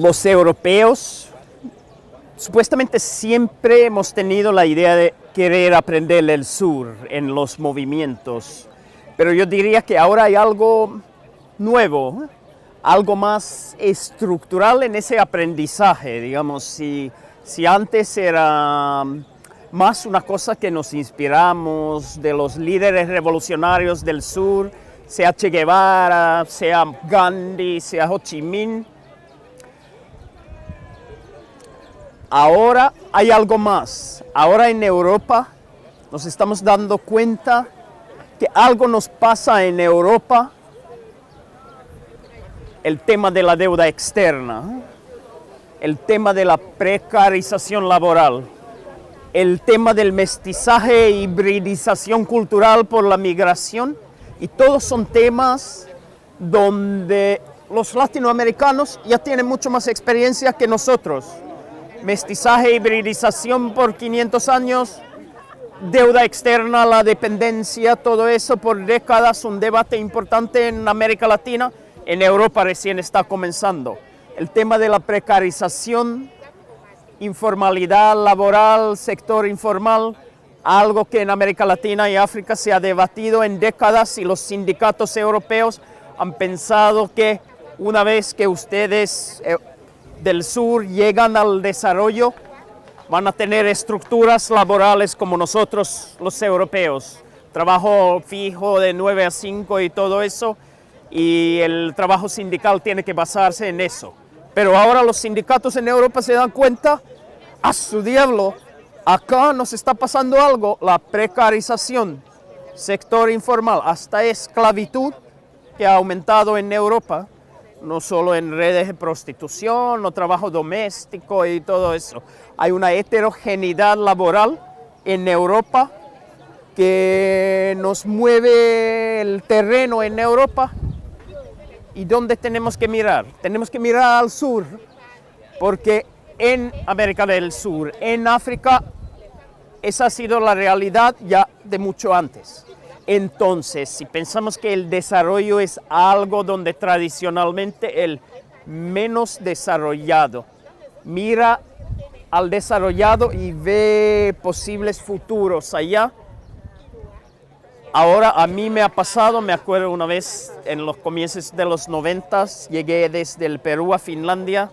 los europeos, supuestamente siempre hemos tenido la idea de querer aprender el sur en los movimientos, pero yo diría que ahora hay algo nuevo, algo más estructural en ese aprendizaje, digamos, si antes era más una cosa que nos inspiramos de los líderes revolucionarios del sur, sea Che Guevara, sea Gandhi, sea Ho Chi Minh. Ahora hay algo más. Ahora en Europa nos estamos dando cuenta que algo nos pasa en Europa, el tema de la deuda externa, el tema de la precarización laboral, el tema del mestizaje e hibridización cultural por la migración, y todos son temas donde los latinoamericanos ya tienen mucho más experiencia que nosotros. Mestizaje, hibridización por 500 años, deuda externa, la dependencia, todo eso por décadas, un debate importante en América Latina. En Europa recién está comenzando. El tema de la precarización, informalidad laboral, sector informal, algo que en América Latina y África se ha debatido en décadas, y los sindicatos europeos han pensado que una vez que ustedes del sur llegan al desarrollo, van a tener estructuras laborales como nosotros los europeos, trabajo fijo de 9 a 5 y todo eso, y el trabajo sindical tiene que basarse en eso. Pero ahora los sindicatos en Europa se dan cuenta, a su diablo, acá nos está pasando algo, la precarización, sector informal, hasta esclavitud que ha aumentado en Europa, no solo en redes de prostitución o trabajo doméstico y todo eso. Hay una heterogeneidad laboral en Europa que nos mueve el terreno en Europa. ¿Y dónde tenemos que mirar? Tenemos que mirar al sur, porque en América del Sur, en África, esa ha sido la realidad ya de mucho antes. Entonces, si pensamos que el desarrollo es algo donde tradicionalmente el menos desarrollado mira al desarrollado y ve posibles futuros allá, ahora a mí me ha pasado, me acuerdo una vez en los comienzos de los 90, llegué desde el Perú a Finlandia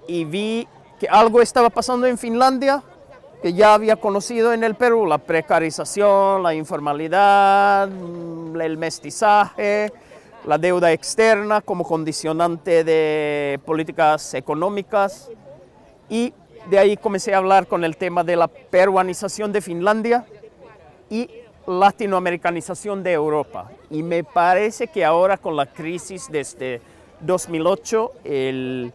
y vi que algo estaba pasando en Finlandia que ya había conocido en el Perú, la precarización, la informalidad, el mestizaje, la deuda externa como condicionante de políticas económicas, y de ahí comencé a hablar con el tema de la peruanización de Finlandia y latinoamericanización de Europa. Y me parece que ahora con la crisis desde 2008, el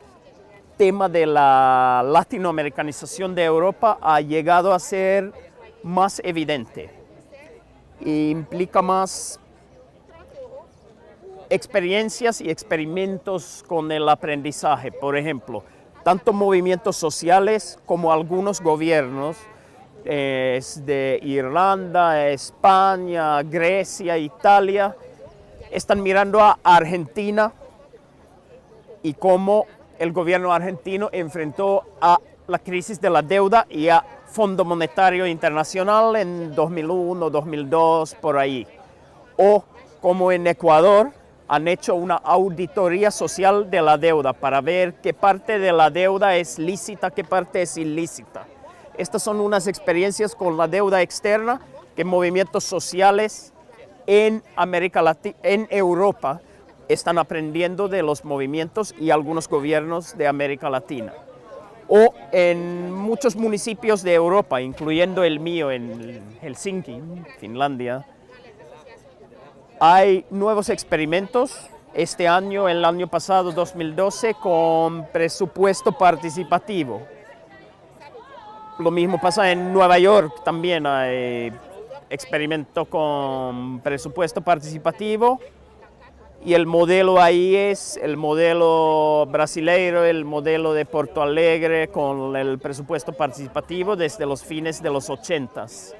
tema de la latinoamericanización de Europa ha llegado a ser más evidente. Implica más experiencias y experimentos con el aprendizaje. Por ejemplo, tanto movimientos sociales como algunos gobiernos de Irlanda, España, Grecia, Italia, están mirando a Argentina y cómo el gobierno argentino enfrentó a la crisis de la deuda y a Fondo Monetario Internacional en 2001, 2002, por ahí. O como en Ecuador han hecho una auditoría social de la deuda para ver qué parte de la deuda es lícita, qué parte es ilícita. Estas son unas experiencias con la deuda externa que movimientos sociales en América Latina, en Europa, están aprendiendo de los movimientos y algunos gobiernos de América Latina. O en muchos municipios de Europa, incluyendo el mío en Helsinki, Finlandia, hay nuevos experimentos. Este año, el año pasado, 2012, con presupuesto participativo. Lo mismo pasa en Nueva York, también hay experimento con presupuesto participativo. Y el modelo ahí es el modelo brasileiro, el modelo de Porto Alegre con el presupuesto participativo desde los fines de los 80s.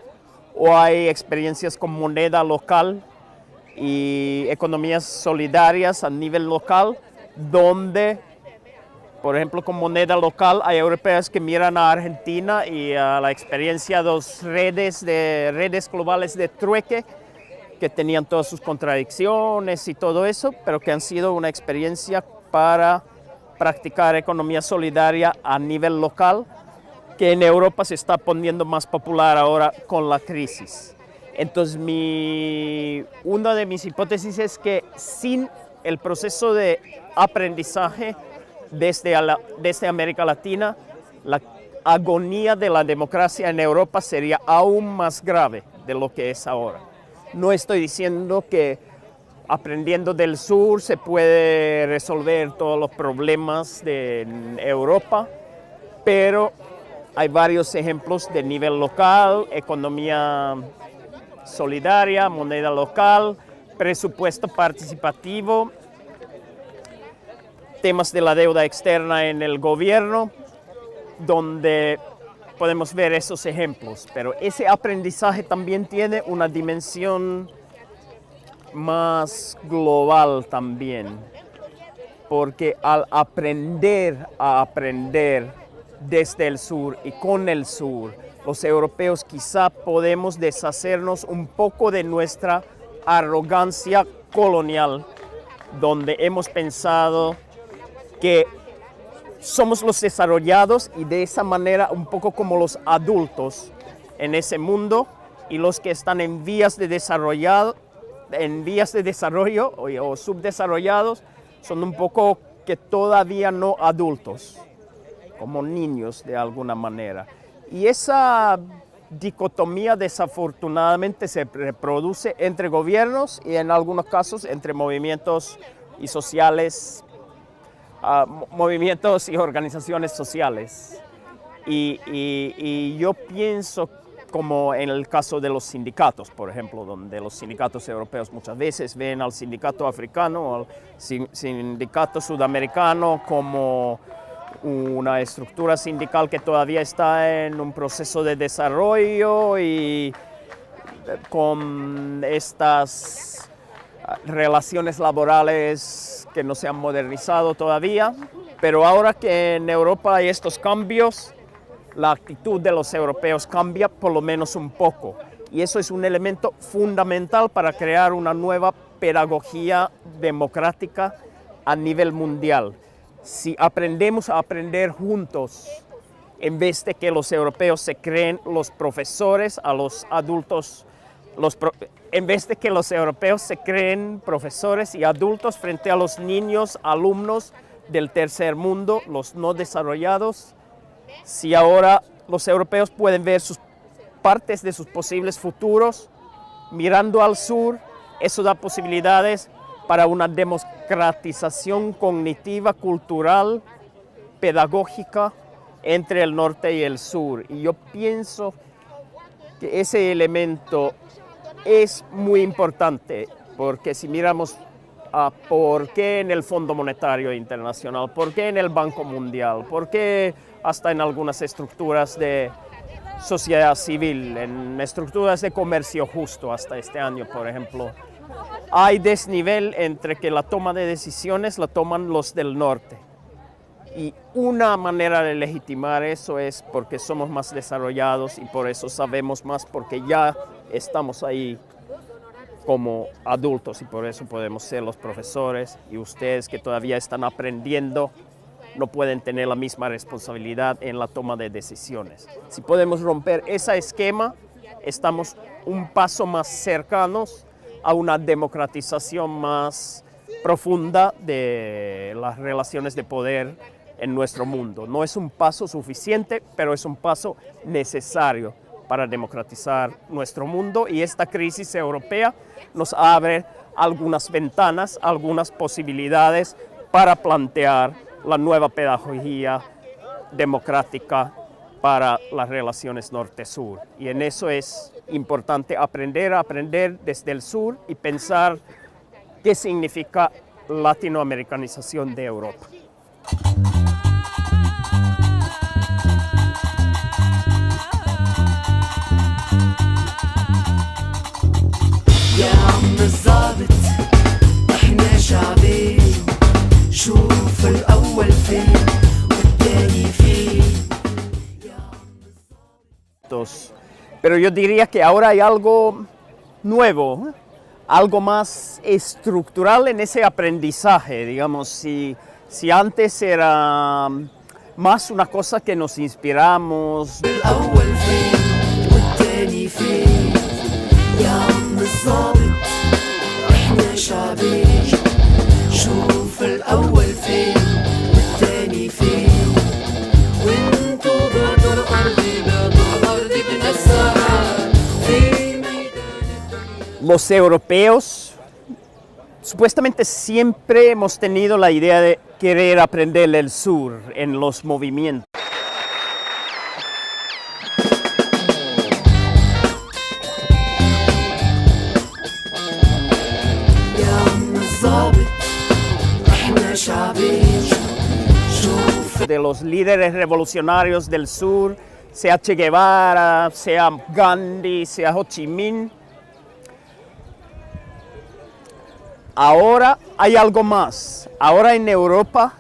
O hay experiencias con moneda local y economías solidarias a nivel local donde, por ejemplo, con moneda local, hay europeos que miran a Argentina y a la experiencia de las redes globales de trueque, que tenían todas sus contradicciones y todo eso, pero que han sido una experiencia para practicar economía solidaria a nivel local, que en Europa se está poniendo más popular ahora con la crisis. Entonces, una de mis hipótesis es que sin el proceso de aprendizaje desde América Latina, la agonía de la democracia en Europa sería aún más grave de lo que es ahora. No estoy diciendo que aprendiendo del sur se puede resolver todos los problemas de Europa, pero hay varios ejemplos de nivel local, economía solidaria, moneda local, presupuesto participativo, temas de la deuda externa en el gobierno, donde podemos ver esos ejemplos. Pero ese aprendizaje también tiene una dimensión más global también, porque al aprender a aprender desde el sur y con el sur, los europeos quizá podemos deshacernos un poco de nuestra arrogancia colonial, donde hemos pensado que somos los desarrollados y de esa manera un poco como los adultos en ese mundo, y los que están en vías de desarrollo o subdesarrollados son un poco que todavía no adultos, como niños de alguna manera. Y esa dicotomía desafortunadamente se reproduce entre gobiernos y en algunos casos entre movimientos y movimientos y organizaciones sociales. Y yo pienso, como en el caso de los sindicatos, por ejemplo, donde los sindicatos europeos muchas veces ven al sindicato africano o al sindicato sudamericano como una estructura sindical que todavía está en un proceso de desarrollo y con estas relaciones laborales que no se han modernizado todavía. Pero ahora que en Europa hay estos cambios, la actitud de los europeos cambia por lo menos un poco. Y eso es un elemento fundamental para crear una nueva pedagogía democrática a nivel mundial. Si aprendemos a aprender juntos, en vez de que los europeos se creen los profesores a los adultos, en vez de que los europeos se creen profesores y adultos frente a los niños, alumnos del tercer mundo, los no desarrollados, si ahora los europeos pueden ver sus partes de sus posibles futuros mirando al sur, eso da posibilidades para una democratización cognitiva, cultural, pedagógica entre el norte y el sur. Y yo pienso que ese elemento es muy importante, porque si miramos a por qué en el Fondo Monetario Internacional, por qué en el Banco Mundial, por qué hasta en algunas estructuras de sociedad civil, en estructuras de comercio justo hasta este año, por ejemplo, hay desnivel entre que la toma de decisiones la toman los del norte. Y una manera de legitimar eso es porque somos más desarrollados y por eso sabemos más, porque ya estamos ahí como adultos y por eso podemos ser los profesores, y ustedes que todavía están aprendiendo no pueden tener la misma responsabilidad en la toma de decisiones. Si podemos romper ese esquema, estamos un paso más cercanos a una democratización más profunda de las relaciones de poder en nuestro mundo. No es un paso suficiente, pero es un paso necesario para democratizar nuestro mundo, y esta crisis europea nos abre algunas ventanas, algunas posibilidades para plantear la nueva pedagogía democrática para las relaciones norte-sur. Y en eso es importante aprender a aprender desde el sur y pensar qué significa latinoamericanización de Europa. يا عم الظابط احنا شعبين شو Pero yo diría que ahora hay algo nuevo, algo más estructural en ese aprendizaje, digamos, si antes era más una cosa que nos inspiramos. الأول فين والتاني فين يا عم الظابط احنا شعبين شوف الأول فين والتاني فين وانتو بعدوا الأرض بنفسها في ميدان Los europeos supuestamente siempre hemos tenido la idea de querer aprender el sur en los movimientos. يا عم الظابط احنا شعبين شوف De los líderes revolucionarios del sur, sea Che Guevara, sea Gandhi, sea Ho Chi Minh. Ahora hay algo más. Ahora en Europa